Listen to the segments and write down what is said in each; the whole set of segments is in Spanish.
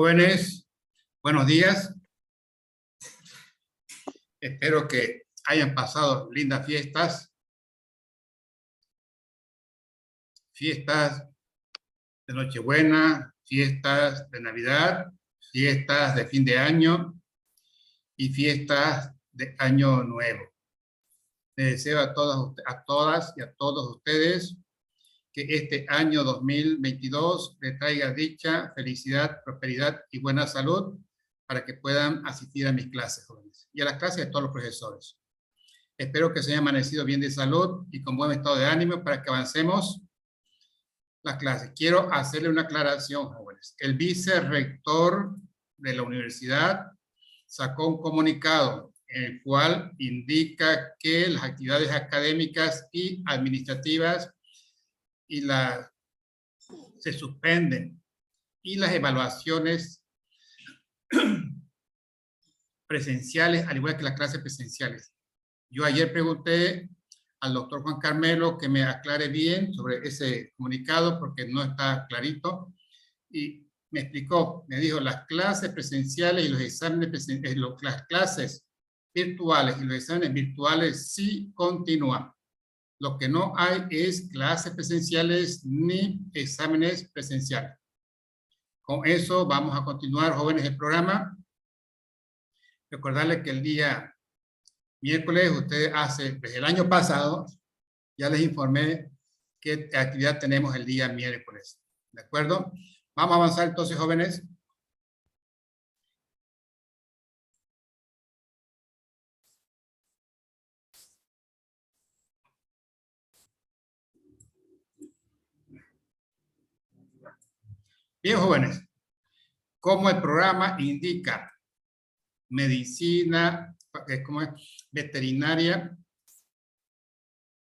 Jóvenes, buenos días. Espero que hayan pasado lindas fiestas. Fiestas de Nochebuena, fiestas de Navidad, fiestas de fin de año y fiestas de Año Nuevo. Les deseo a todas y a todos ustedes que este año 2022 les traiga dicha, felicidad, prosperidad y buena salud para que puedan asistir a mis clases, jóvenes, y a las clases de todos los profesores. Espero que se hayan amanecido bien de salud y con buen estado de ánimo para que avancemos las clases. Quiero hacerle una aclaración, jóvenes. El vicerrector de la universidad sacó un comunicado en el cual indica que las actividades académicas y administrativas se suspenden y las evaluaciones presenciales, al igual que las clases presenciales. Yo ayer pregunté al doctor Juan Carmelo que me aclare bien sobre ese comunicado porque no está clarito y me explicó, me dijo, las clases presenciales y los exámenes las clases virtuales y los exámenes virtuales sí continúan. Lo que no hay es clases presenciales ni exámenes presenciales. Con eso vamos a continuar, jóvenes, el programa. Recordarles que el día miércoles, ustedes desde el año pasado, ya les informé qué actividad tenemos el día miércoles. ¿De acuerdo? Vamos a avanzar entonces, jóvenes. Bien, jóvenes. Como el programa indica, medicina, como es veterinaria.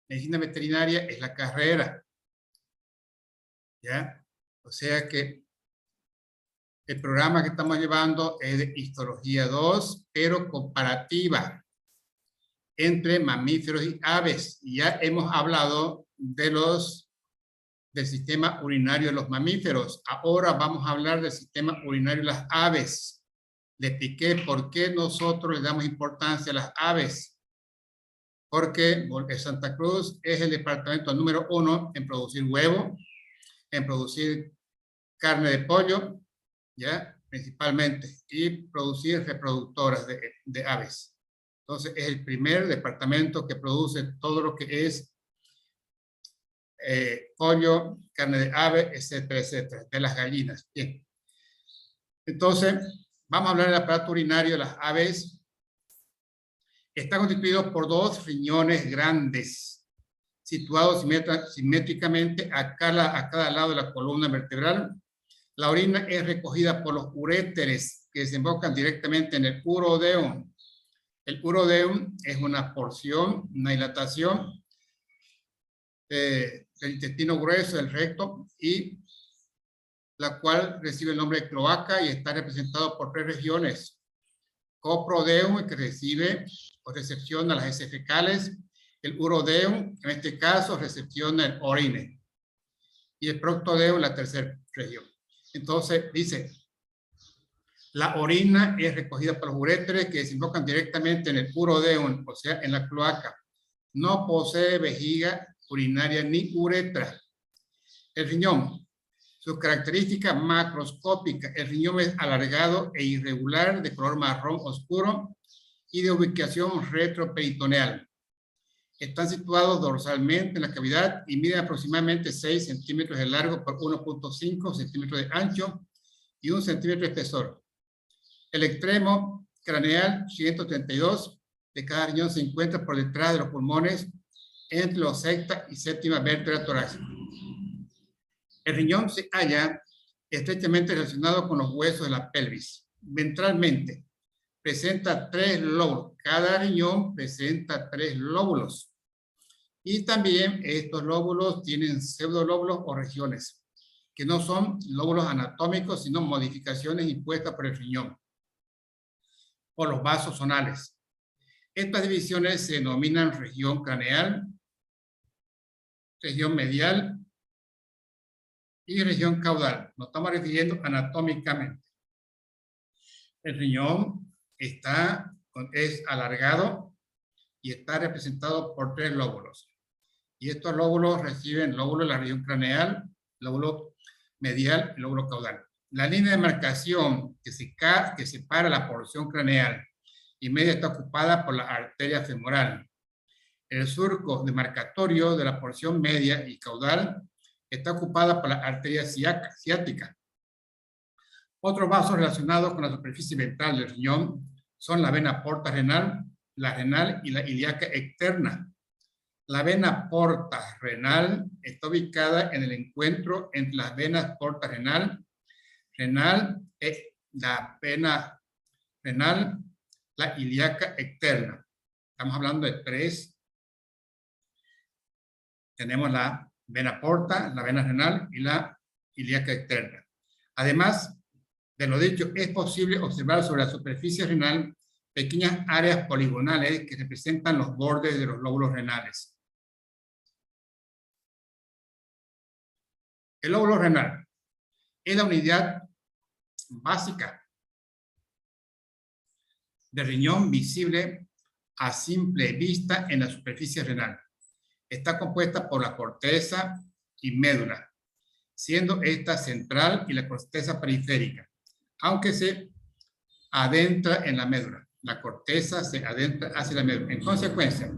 Medicina veterinaria es la carrera. ¿Ya? O sea que el programa que estamos llevando es de histología 2, pero comparativa entre mamíferos y aves. Y ya hemos hablado del sistema urinario de los mamíferos. Ahora vamos a hablar del sistema urinario de las aves. Le expliqué por qué nosotros le damos importancia a las aves. Porque Santa Cruz es el departamento número 1 en producir huevo, en producir carne de pollo, ¿ya? Principalmente, y producir reproductoras de aves. Entonces, es el primer departamento que produce todo lo que es pollo, carne de ave, etcétera, etcétera, de las gallinas. Bien. Entonces, vamos a hablar del aparato urinario de las aves. Está constituido por 2 riñones grandes, situados simétricamente a cada lado de la columna vertebral. La orina es recogida por los uréteres que desembocan directamente en el urodeum. El urodeum es una porción, una dilatación del intestino grueso, del recto, y la cual recibe el nombre de cloaca y está representado por 3 regiones. Coprodeum, que recibe o recepciona las heces fecales. El urodeum, en este caso, recepciona el orine. Y el proctodeum, la tercera región. Entonces, dice, la orina es recogida por los uréteres que desembocan directamente en el urodeum, o sea, en la cloaca. No posee vejiga urinaria ni uretra. El riñón, sus características macroscópicas. El riñón es alargado e irregular, de color marrón oscuro y de ubicación retroperitoneal. Están situados dorsalmente en la cavidad y miden aproximadamente 6 centímetros de largo por 1.5 centímetros de ancho y 1 centímetro de espesor. El extremo craneal 132 de cada riñón se encuentra por detrás de los pulmones entre la sexta y séptima vértebra torácica. El riñón se halla estrechamente relacionado con los huesos de la pelvis. Ventralmente presenta 3 lóbulos. Cada riñón presenta 3 lóbulos. Y también estos lóbulos tienen pseudolóbulos o regiones, que no son lóbulos anatómicos, sino modificaciones impuestas por el riñón o los vasos zonales. Estas divisiones se denominan región craneal, región medial y región caudal. Nos estamos refiriendo anatómicamente. El riñón es alargado y está representado por 3 lóbulos. Y estos lóbulos reciben lóbulo de la región craneal, lóbulo medial y lóbulo caudal. La línea de marcación que separa la porción craneal y media está ocupada por la arteria femoral. El surco demarcatorio de la porción media y caudal está ocupada por la arteria ciática. Otros vasos relacionados con la superficie ventral del riñón son la vena porta renal, la renal y la ilíaca externa. La vena porta renal está ubicada en el encuentro entre las venas porta renal, la vena renal, la ilíaca externa. Estamos hablando de 3. Tenemos la vena porta, la vena renal y la ilíaca externa. Además de lo dicho, es posible observar sobre la superficie renal pequeñas áreas poligonales que representan los bordes de los lóbulos renales. El lóbulo renal es la unidad básica de riñón visible a simple vista en la superficie renal. Está compuesta por la corteza y médula, siendo esta central y la corteza periférica, aunque se adentra en la médula. La corteza se adentra hacia la médula. En consecuencia,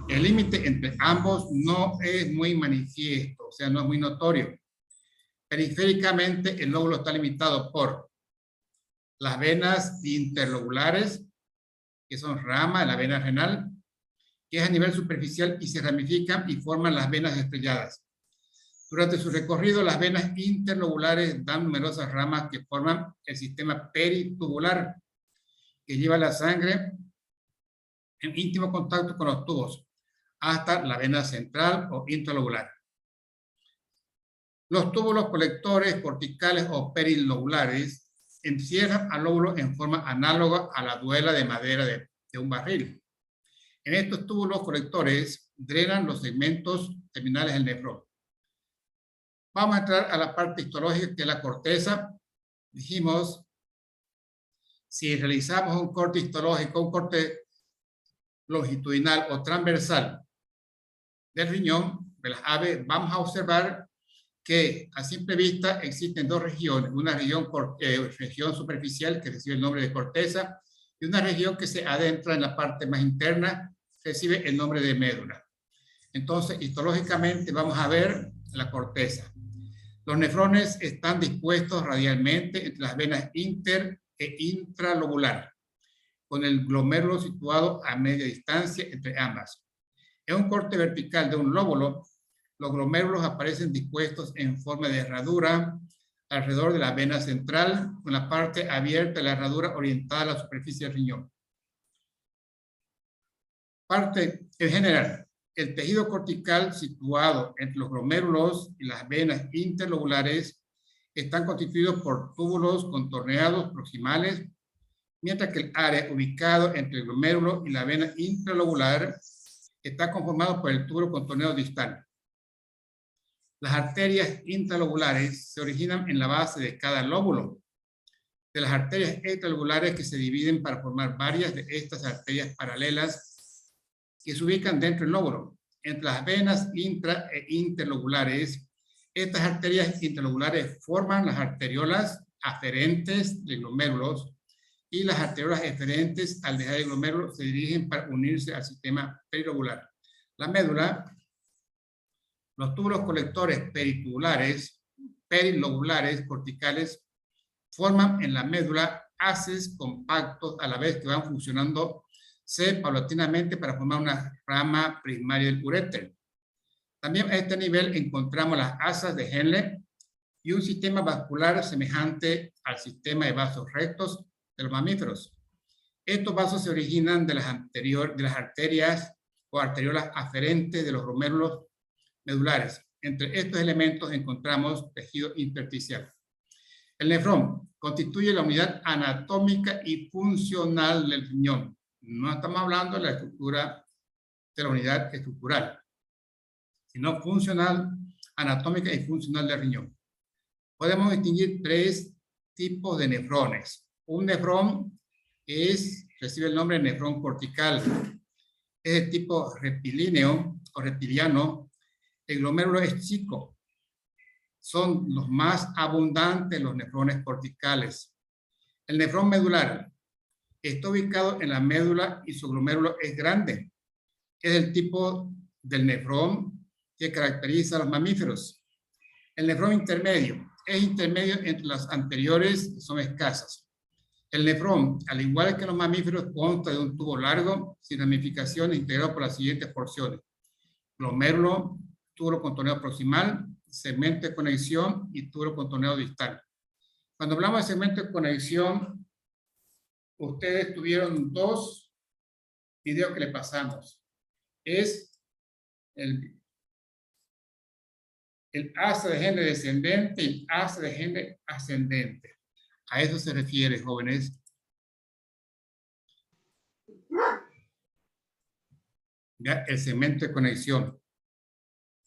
el límite entre ambos no es muy manifiesto, o sea, no es muy notorio. Periféricamente, el lóbulo está limitado por las venas interlobulares, que son ramas de la vena renal, que es a nivel superficial y se ramifican y forman las venas estrelladas. Durante su recorrido, las venas interlobulares dan numerosas ramas que forman el sistema peritubular, que lleva la sangre en íntimo contacto con los tubos, hasta la vena central o intralobular. Los túbulos colectores corticales o perilobulares encierran al lóbulo en forma análoga a la duela de madera de un barril. En estos túbulos colectores drenan los segmentos terminales del nefrón. Vamos a entrar a la parte histológica, que es la corteza. Dijimos, si realizamos un corte histológico, un corte longitudinal o transversal del riñón, de las aves, vamos a observar que a simple vista existen 2 regiones, una región superficial que recibe el nombre de corteza y una región que se adentra en la parte más interna, recibe el nombre de médula. Entonces, histológicamente vamos a ver la corteza. Los nefrones están dispuestos radialmente entre las venas inter e intralobular, con el glomérulo situado a media distancia entre ambas. En un corte vertical de un lóbulo, los glomérulos aparecen dispuestos en forma de herradura alrededor de la vena central, con la parte abierta de la herradura orientada a la superficie del riñón. En general, el tejido cortical situado entre los glomérulos y las venas interlobulares están constituidos por túbulos contorneados proximales, mientras que el área ubicado entre el glomérulo y la vena intralobular está conformado por el túbulo contorneado distal. Las arterias intralobulares se originan en la base de cada lóbulo, de las arterias extralobulares que se dividen para formar varias de estas arterias paralelas que se ubican dentro del lóbulo. Entre las venas intra e interlobulares, estas arterias interlobulares forman las arteriolas aferentes de glomérulos y las arteriolas eferentes al dejar el glomérulo se dirigen para unirse al sistema perilobular. La médula, los túbulos colectores perilobulares corticales forman en la médula haces compactos a la vez que van funcionando paulatinamente para formar una rama primaria del uréter. También a este nivel encontramos las asas de Henle y un sistema vascular semejante al sistema de vasos rectos de los mamíferos. Estos vasos se originan de las arterias o arteriolas aferentes de los glomérulos medulares. Entre estos elementos encontramos tejido intersticial. El nefrón constituye la unidad anatómica y funcional del riñón. No estamos hablando de la estructura de la unidad estructural, sino funcional, anatómica y funcional del riñón. Podemos distinguir 3 tipos de nefrones. Un nefrón recibe el nombre de nefrón cortical. Es de tipo reptilíneo o reptiliano. El glomérulo es chico. Son los más abundantes los nefrones corticales. El nefrón medular está ubicado en la médula y su glomérulo es grande. Es el tipo del nefrón que caracteriza a los mamíferos. El nefrón intermedio es intermedio entre las anteriores y son escasas. El nefrón, al igual que los mamíferos, consta de un tubo largo sin ramificaciones integrado por las siguientes porciones: glomérulo, tubo contorneado proximal, segmento de conexión y tubo contorneado distal. Cuando hablamos de segmento de conexión, ustedes tuvieron dos videos que le pasamos. Es el asa de Henle descendente y el asa de Henle ascendente. A eso se refiere, jóvenes. Ya, el segmento de conexión.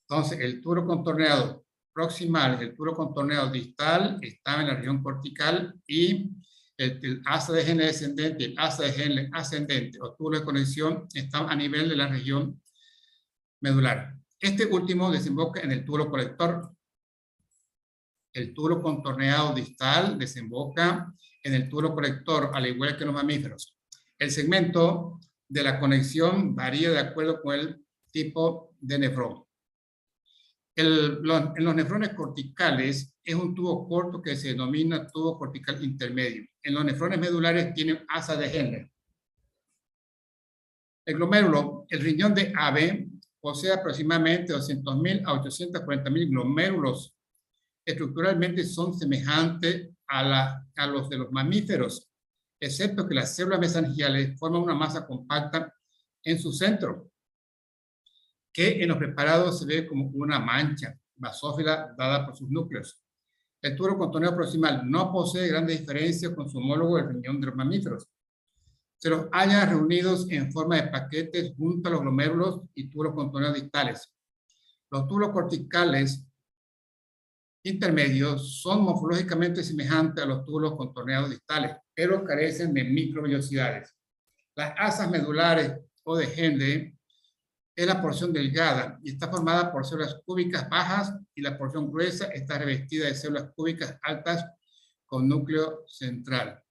Entonces, el tubo contorneado proximal, el tubo contorneado distal está en la región cortical, y el asa de Henle descendente y el asa de Henle ascendente o tubo de conexión están a nivel de la región medular. Este último desemboca en el tubo colector. El tubo contorneado distal desemboca en el tubo colector, al igual que los mamíferos. El segmento de la conexión varía de acuerdo con el tipo de nefrón. En los nefrones corticales es un tubo corto que se denomina tubo cortical intermedio. En los nefrones medulares tienen asa de Henle. El glomérulo, el riñón de ave, posee aproximadamente 200.000 a 840.000 glomérulos. Estructuralmente son semejantes a los de los mamíferos, excepto que las células mesangiales forman una masa compacta en su centro, que en los preparados se ve como una mancha basófila dada por sus núcleos. El tubo contorneado proximal no posee grandes diferencias con su homólogo del riñón de los mamíferos. Se los halla reunidos en forma de paquetes junto a los glomérulos y tubos contorneados distales. Los tubos corticales intermedios son morfológicamente semejantes a los tubos contorneados distales, pero carecen de microvellosidades. Las asas medulares o de Henle es la porción delgada y está formada por células cúbicas bajas, y la porción gruesa está revestida de células cúbicas altas con núcleo central.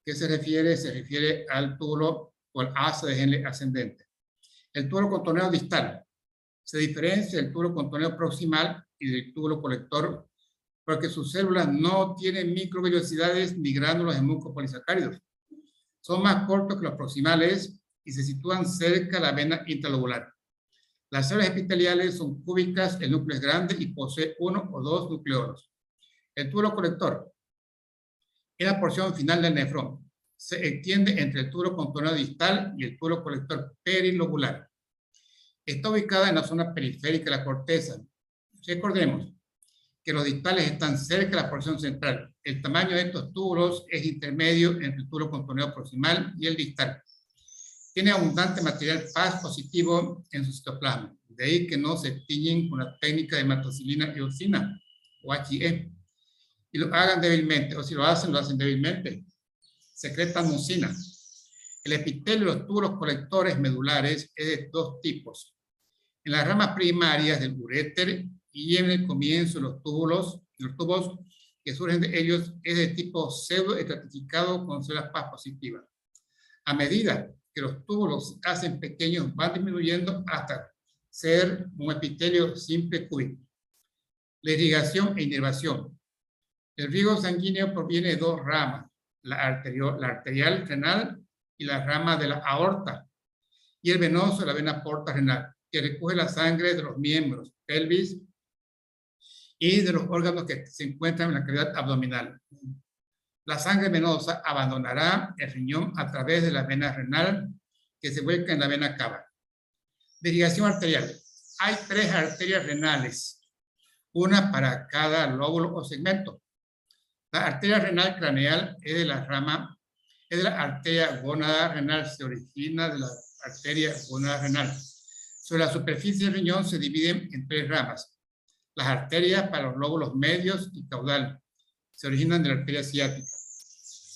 ¿Qué se refiere? Se refiere al tubo o al asa de Henle ascendente. El tubo contorneado distal se diferencia del tubo contorneado proximal y del tubo colector porque sus células no tienen microvellosidades ni gránulos de mucopolisacáridos. Son más cortos que los proximales y se sitúan cerca de la vena intralobular. Las células epiteliales son cúbicas, el núcleo es grande y posee 1 o 2 nucleolos. El tubo colector es la porción final del nefrón. Se extiende entre el tubo contorneado distal y el tubo colector perilobular. Está ubicada en la zona periférica de la corteza. Recordemos que los distales están cerca de la porción central. El tamaño de estos túbulos es intermedio entre el tubo contorneado proximal y el distal. Tiene abundante material Paz positivo en su citoplasma. De ahí que no se tiñen con la técnica de hematocilina y oxina, o HE. Y lo hagan débilmente, o si lo hacen débilmente. Secretan mucina. El epitelio de los túbulos colectores medulares es de dos tipos. En las ramas primarias del uréter y en el comienzo los tubos que surgen de ellos es de tipo pseudoestratificado con células Paz positivas. A medida que los túbulos se hacen pequeños, van disminuyendo hasta ser un epitelio simple cúbico. La irrigación e inervación. El riego sanguíneo proviene de dos ramas, la arterial renal y la rama de la aorta, y el venoso, la vena porta renal, que recoge la sangre de los miembros, pelvis, y de los órganos que se encuentran en la cavidad abdominal. La sangre venosa abandonará el riñón a través de la vena renal, que se vuelca en la vena cava. Irrigación arterial. Hay 3 arterias renales, una para cada lóbulo o segmento. La arteria renal craneal es de la arteria gónada renal, se origina de la arteria gónada renal. Sobre la superficie del riñón se dividen en 3 ramas. Las arterias para los lóbulos medios y caudal se originan de la arteria ciática.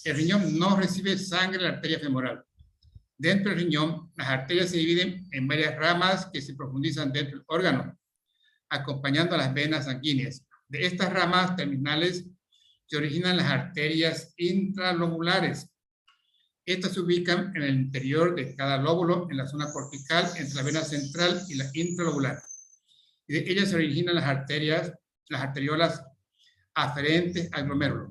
El riñón no recibe sangre de la arteria femoral. Dentro del riñón, las arterias se dividen en varias ramas que se profundizan dentro del órgano, acompañando a las venas sanguíneas. De estas ramas terminales se originan las arterias intralobulares. Estas se ubican en el interior de cada lóbulo, en la zona cortical, entre la vena central y la intralobular. Y de ellas se originan las arteriolas aferentes al glomérulo.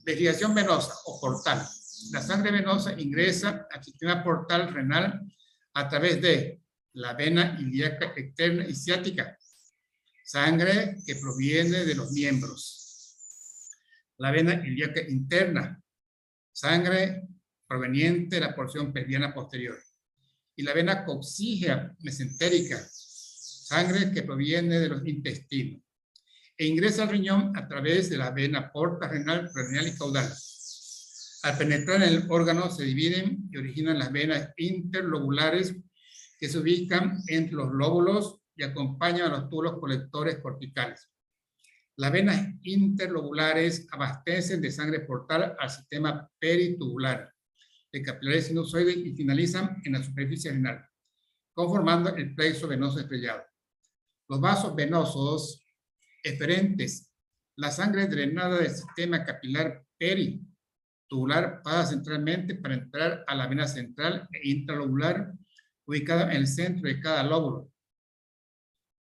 Desviación venosa o portal. La sangre venosa ingresa al sistema portal renal a través de la vena ilíaca externa y ciática, sangre que proviene de los miembros. La vena ilíaca interna, sangre proveniente de la porción pelviana posterior. Y la vena coxígea mesentérica, sangre que proviene de los intestinos. E ingresa al riñón a través de la vena porta renal, prerenal y caudal. Al penetrar en el órgano se dividen y originan las venas interlobulares que se ubican entre los lóbulos y acompañan a los túbulos colectores corticales. Las venas interlobulares abastecen de sangre portal al sistema peritubular de capilares sinusoides y finalizan en la superficie renal, conformando el plexo venoso estrellado. Los vasos venosos eferentes, la sangre drenada del sistema capilar peritubular pasa centralmente para entrar a la vena central e intralobular ubicada en el centro de cada lóbulo.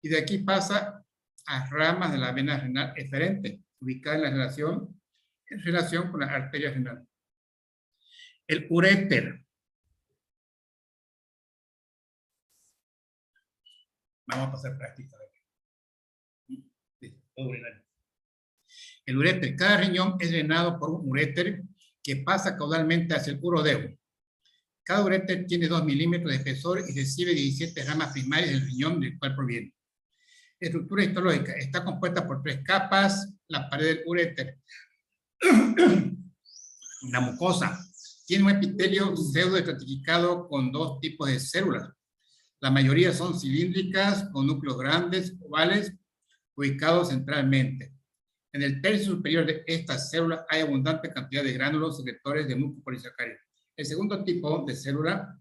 Y de aquí pasa a ramas de la vena renal eferente, ubicada en relación con la arteria renal. El uréter. Vamos a pasar práctica. El uréter. Cada riñón es drenado por un uréter que pasa caudalmente hacia el urodeo. Cada uréter tiene 2 milímetros de espesor y recibe 17 ramas primarias del riñón del cual proviene. Estructura histológica. Está compuesta por 3 capas. La pared del uréter. La mucosa. Tiene un epitelio pseudoestratificado con 2 tipos de células. La mayoría son cilíndricas, con núcleos grandes, ovales, ubicados centralmente. En el tercio superior de estas células hay abundante cantidad de gránulos secretores de mucopolisacáridos. El segundo tipo de célula,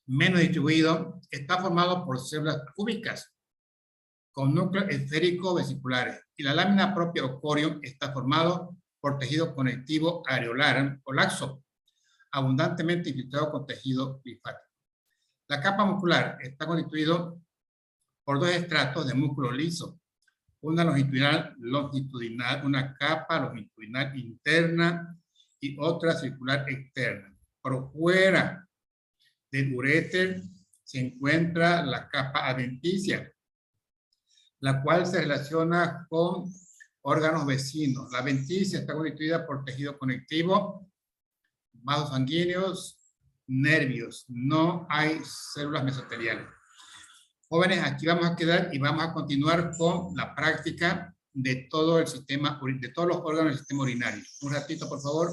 menos distribuido, está formado por células cúbicas, con núcleos esféricos vesiculares. Y la lámina propia o corium está formado por tejido conectivo areolar o laxo, abundantemente infiltrado con tejido linfático. La capa muscular está constituido por 2 estratos de músculo liso, una longitudinal, una capa longitudinal interna y otra circular externa. Por fuera del uréter se encuentra la capa adventicia, la cual se relaciona con órganos vecinos. La adventicia está constituida por tejido conectivo, vasos sanguíneos, nervios. No hay células mesoteliales. Jóvenes, aquí vamos a quedar y vamos a continuar con la práctica de todo el sistema, de todos los órganos del sistema urinario. Un ratito, por favor.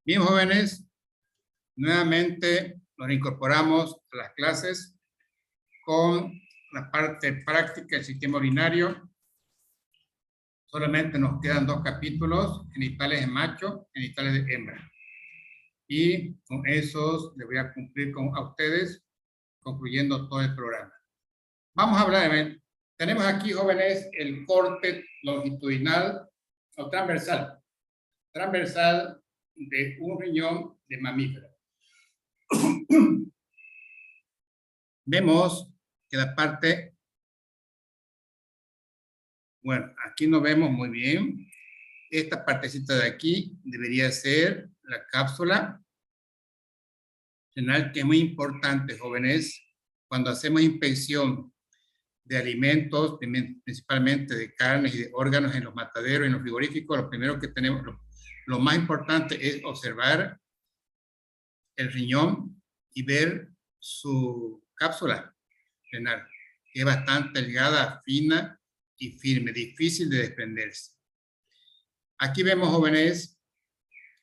Bien, jóvenes, nuevamente nos incorporamos a las clases con la parte práctica del sistema urinario. Solamente nos quedan 2 capítulos, genitales de macho, genitales de hembra. Y con esos les voy a cumplir a ustedes, concluyendo todo el programa. Vamos a hablar, tenemos aquí, jóvenes, el corte longitudinal o transversal. Transversal de un riñón de mamífero. Vemos que la parte, bueno, aquí no vemos muy bien. Esta partecita de aquí debería ser la cápsula renal, que es muy importante, jóvenes, cuando hacemos inspección de alimentos, principalmente de carnes y de órganos en los mataderos, en los frigoríficos. Lo primero que tenemos, lo más importante es observar el riñón y ver su cápsula renal, que es bastante delgada, fina y firme, difícil de desprenderse. Aquí vemos, jóvenes,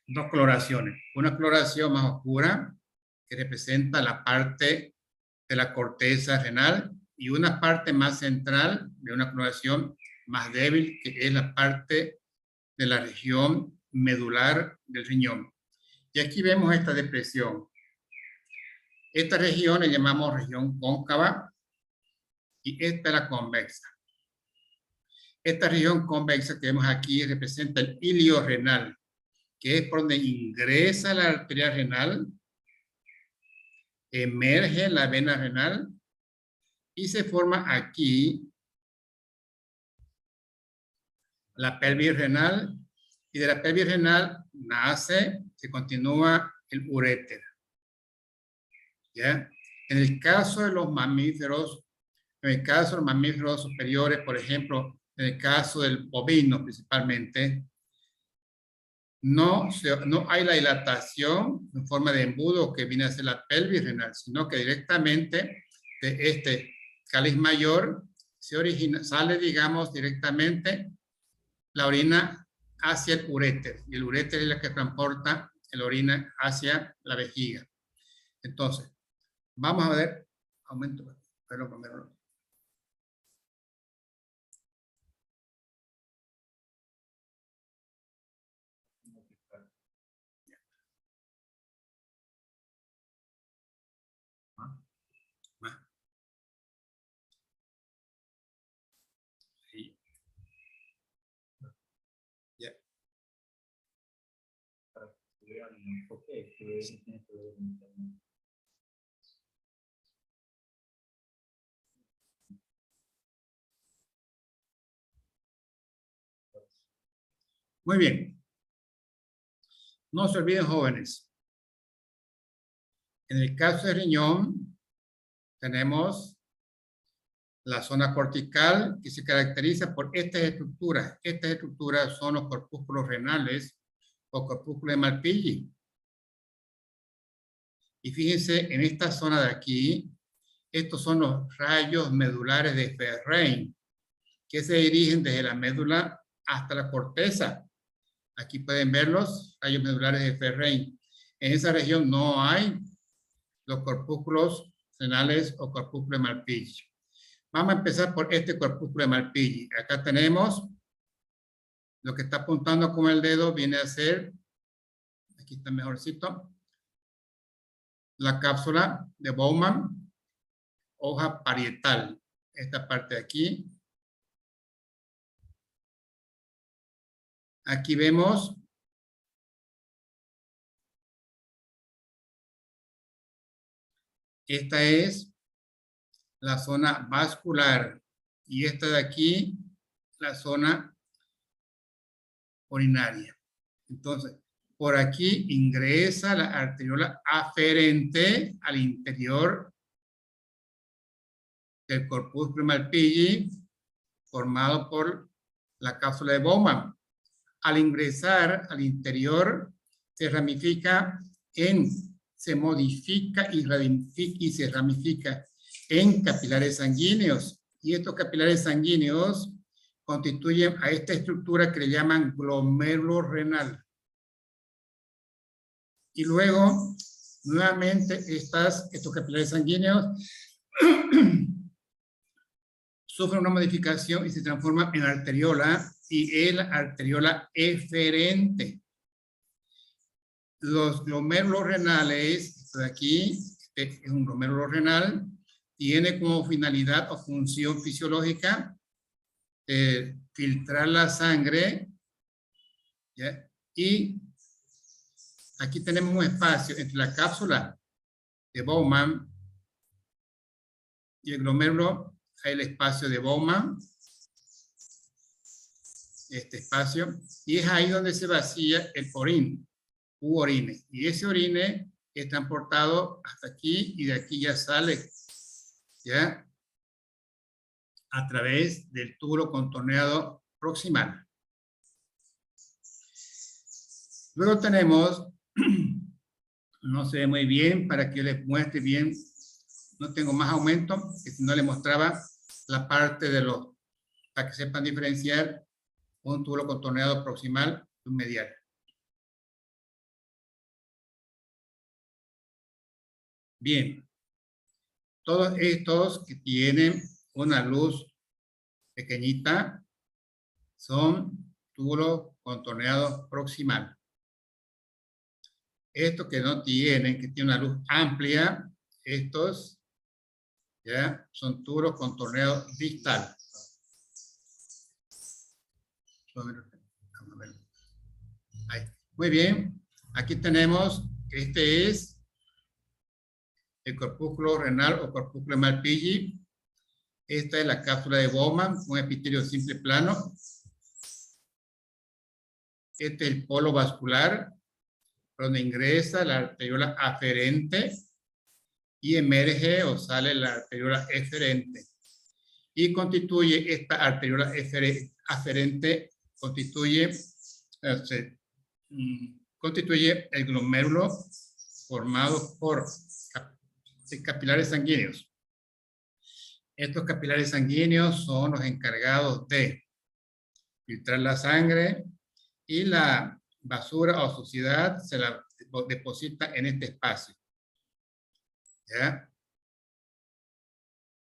2 coloraciones. Una coloración más oscura, que representa la parte de la corteza renal, y una parte más central de una coloración más débil, que es la parte de la región medular del riñón. Y aquí vemos esta depresión. Esta región le llamamos región cóncava y esta es la convexa. Esta región convexa que vemos aquí representa el ilio renal, que es por donde ingresa la arteria renal, emerge la vena renal y se forma aquí la pelvis renal, y de la pelvis renal se continúa el uréter. ¿Ya? En el caso de los mamíferos, superiores, por ejemplo, en el caso del bovino principalmente, no hay la dilatación en forma de embudo que viene a ser la pelvis renal, sino que directamente de este cáliz mayor sale, digamos, directamente la orina hacia el uréter, y el uréter es la que transporta la orina hacia la vejiga. Entonces, vamos a ver, aumento, pero primero. Muy bien. No se olviden, jóvenes. En el caso del riñón, tenemos la zona cortical, que se caracteriza por estas estructuras. Estas estructuras son los corpúsculos renales o corpúsculos de Malpighi. Y fíjense, en esta zona de aquí, estos son los rayos medulares de Ferrein, que se dirigen desde la médula hasta la corteza. Aquí pueden ver los rayos medulares de Ferrein. En esa región no hay los corpúsculos renales o corpúsculo de Malpighi. Vamos a empezar por este corpúsculo de Malpighi. Acá tenemos lo que está apuntando con el dedo, viene a ser, aquí está mejorcito, la cápsula de Bowman, hoja parietal. Esta parte de aquí. Aquí vemos esta es la zona vascular y esta de aquí la zona urinaria. Entonces, por aquí ingresa la arteriola aferente al interior del corpúsculo Malpighi, formado por la cápsula de Bowman. Al ingresar al interior, se modifica y se ramifica en capilares sanguíneos. Y estos capilares sanguíneos constituyen a esta estructura que le llaman glomérulo renal. Y luego, nuevamente, estos capilares sanguíneos sufren una modificación y se transforman en arteriola, y es la arteriola eferente. Los glomérulos renales, esto de aquí, este es un glomérulo renal, tiene como finalidad o función fisiológica filtrar la sangre, ¿ya? Y aquí tenemos un espacio entre la cápsula de Bowman y el glomérulo, hay el espacio de Bowman, este espacio, y es ahí donde se vacía el orine, orine, y ese orine es transportado hasta aquí, y de aquí ya sale, ¿ya? A través del túbulo contorneado proximal. Luego tenemos, no se ve muy bien, para que les muestre bien, no tengo más aumento, que si no les mostraba la parte de los, para que sepan diferenciar un túbulo contorneado proximal de un medial. Bien, todos estos que tienen una luz pequeñita son túbulos contorneados proximal. Estos que no tienen, que tienen una luz amplia, estos ya son túbulos contorneados distal. Ahí. Muy bien, aquí tenemos, este es el corpúsculo renal o corpúsculo de Malpighi. Esta es la cápsula de Bowman, un epitelio simple plano. Este es el polo vascular, donde ingresa la arteriola aferente y emerge o sale la arteriola eferente. Y constituye esta arteriola aferente, constituye el glomérulo formado por capilares sanguíneos. Estos capilares sanguíneos son los encargados de filtrar la sangre, y la basura o suciedad se la deposita en este espacio. ¿Ya?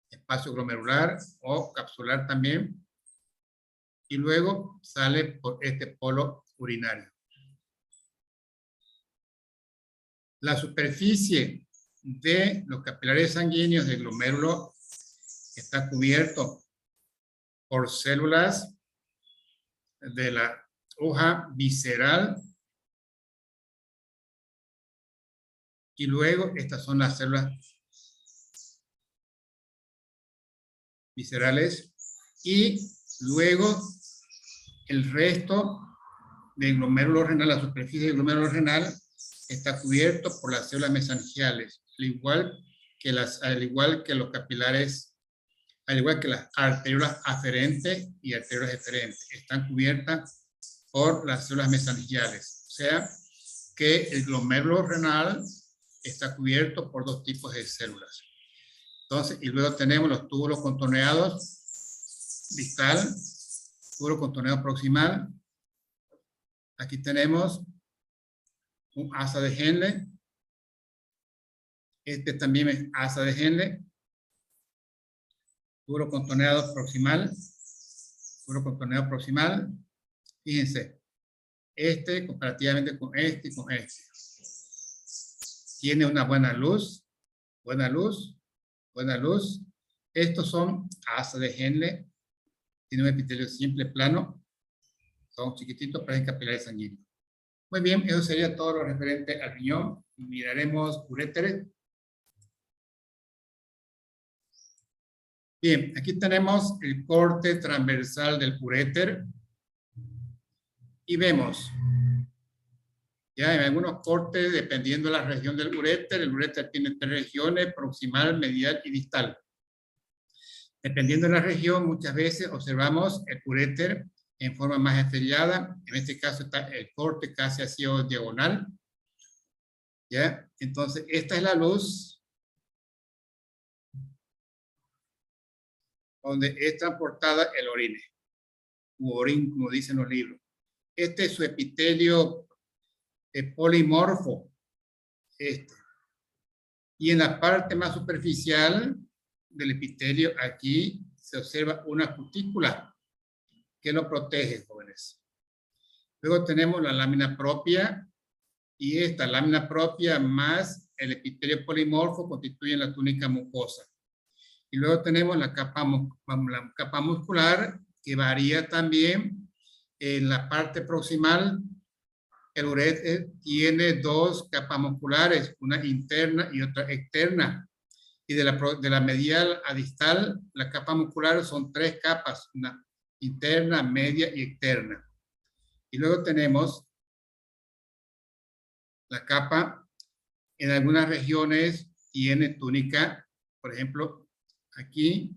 Espacio glomerular o capsular también. Y luego sale por este polo urinario. La superficie de los capilares sanguíneos del glomérulo está cubierto por células de la hoja visceral, y luego estas son las células viscerales, y luego el resto del glomérulo renal, la superficie del glomérulo renal está cubierto por las células mesangiales, al igual que los capilares, al igual que las arteriolas aferentes y arteriolas eferentes, están cubiertas por las células mesangiales. O sea, que el glomérulo renal está cubierto por dos tipos de células. Entonces, y luego tenemos los túbulos contorneados distal, túbulo contorneado proximal. Aquí tenemos un asa de Henle. Este también es asa de Henle. Túbulo contorneado proximal. Túbulo contorneado proximal. Fíjense, este comparativamente con este y con este. Tiene una buena luz, buena luz, buena luz. Estos son asa de Henle. Tiene un epitelio simple plano. Son chiquititos, parecen capilares sanguíneos. Muy bien, eso sería todo lo referente al riñón. Miraremos uréteres. Bien, aquí tenemos el corte transversal del uréter. Y vemos, ya en algunos cortes, dependiendo de la región del uréter, el uréter tiene tres regiones: proximal, medial y distal. Dependiendo de la región, muchas veces observamos el uréter en forma más estrellada. En este caso está el corte casi así diagonal. ¿Ya? Entonces, esta es la luz donde es transportada el orine, u orín, como dicen los libros. Este es su epitelio polimorfo, Y en la parte más superficial del epitelio, aquí se observa una cutícula que lo protege, jóvenes. Luego tenemos la lámina propia, y esta lámina propia más el epitelio polimorfo constituyen la túnica mucosa. Y luego tenemos la capa muscular, que varía también. En la parte proximal, el ureter tiene dos capas musculares, una interna y otra externa. Y de la medial a distal, la capa muscular son tres capas, una interna, media y externa. Y luego tenemos la capa, en algunas regiones tiene túnica, por ejemplo, aquí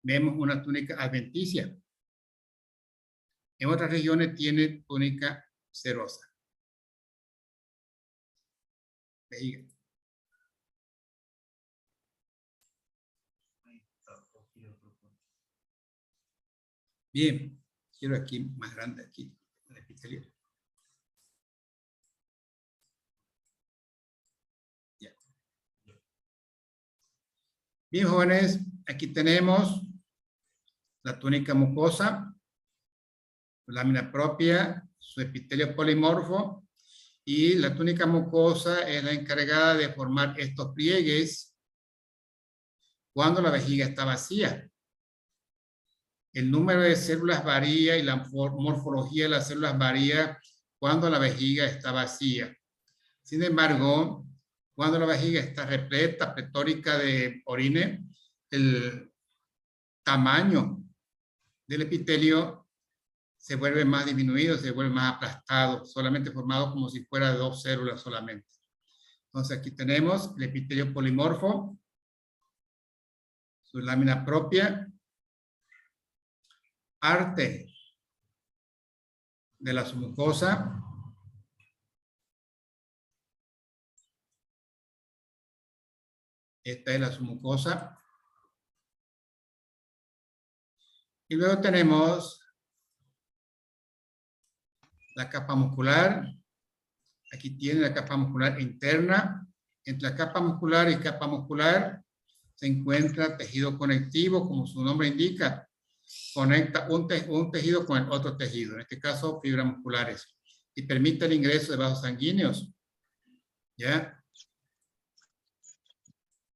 vemos una túnica adventicia. En otras regiones tiene túnica serosa. Vejiga. Bien, quiero aquí más grande, aquí, el epitelio. Ya. Bien, jóvenes, aquí tenemos la túnica mucosa, su lámina propia, su epitelio polimorfo, y la túnica mucosa es la encargada de formar estos pliegues cuando la vejiga está vacía. El número de células varía y la morfología de las células varía cuando la vejiga está vacía. Sin embargo, cuando la vejiga está repleta, pletórica de orine, el tamaño del epitelio se vuelve más disminuido, se vuelve más aplastado, solamente formado como si fuera de dos células solamente. Entonces aquí tenemos el epitelio polimorfo, su lámina propia, arte de la submucosa, esta es la submucosa, y luego tenemos la capa muscular. Aquí tiene la capa muscular interna. Entre la capa muscular y capa muscular se encuentra tejido conectivo, como su nombre indica. Conecta un tejido con el otro tejido, en este caso fibras musculares, y permite el ingreso de vasos sanguíneos. ¿Ya?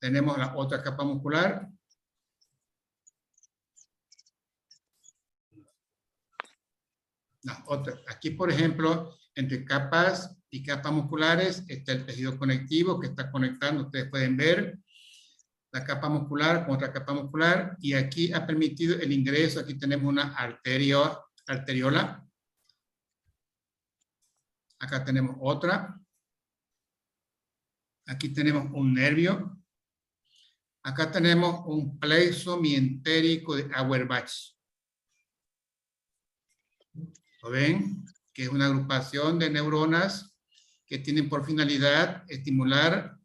Tenemos la otra capa muscular. La otra. Aquí, por ejemplo, entre capas y capas musculares está el tejido conectivo que está conectando, ustedes pueden ver la capa muscular con otra capa muscular, y aquí ha permitido el ingreso. Aquí tenemos una arteriola. Acá tenemos otra. Aquí tenemos un nervio. Acá tenemos un plexo mientérico de Auerbach. ¿Lo ven? Que es una agrupación de neuronas que tienen por finalidad estimular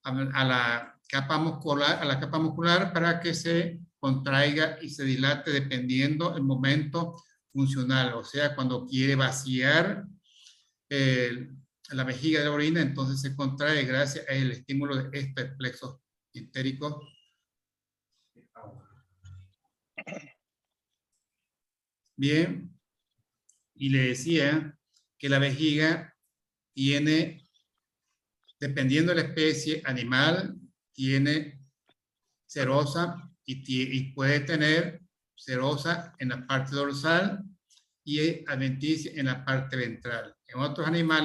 a la capa muscular para que se contraiga y se dilate dependiendo el momento funcional. O sea, cuando quiere vaciar la vejiga de la orina, entonces se contrae gracias al estímulo de este plexo entérico. Bien, y le decía que la vejiga tiene, dependiendo de la especie animal, tiene serosa y puede tener serosa en la parte dorsal y adventicia en la parte ventral. En otros animales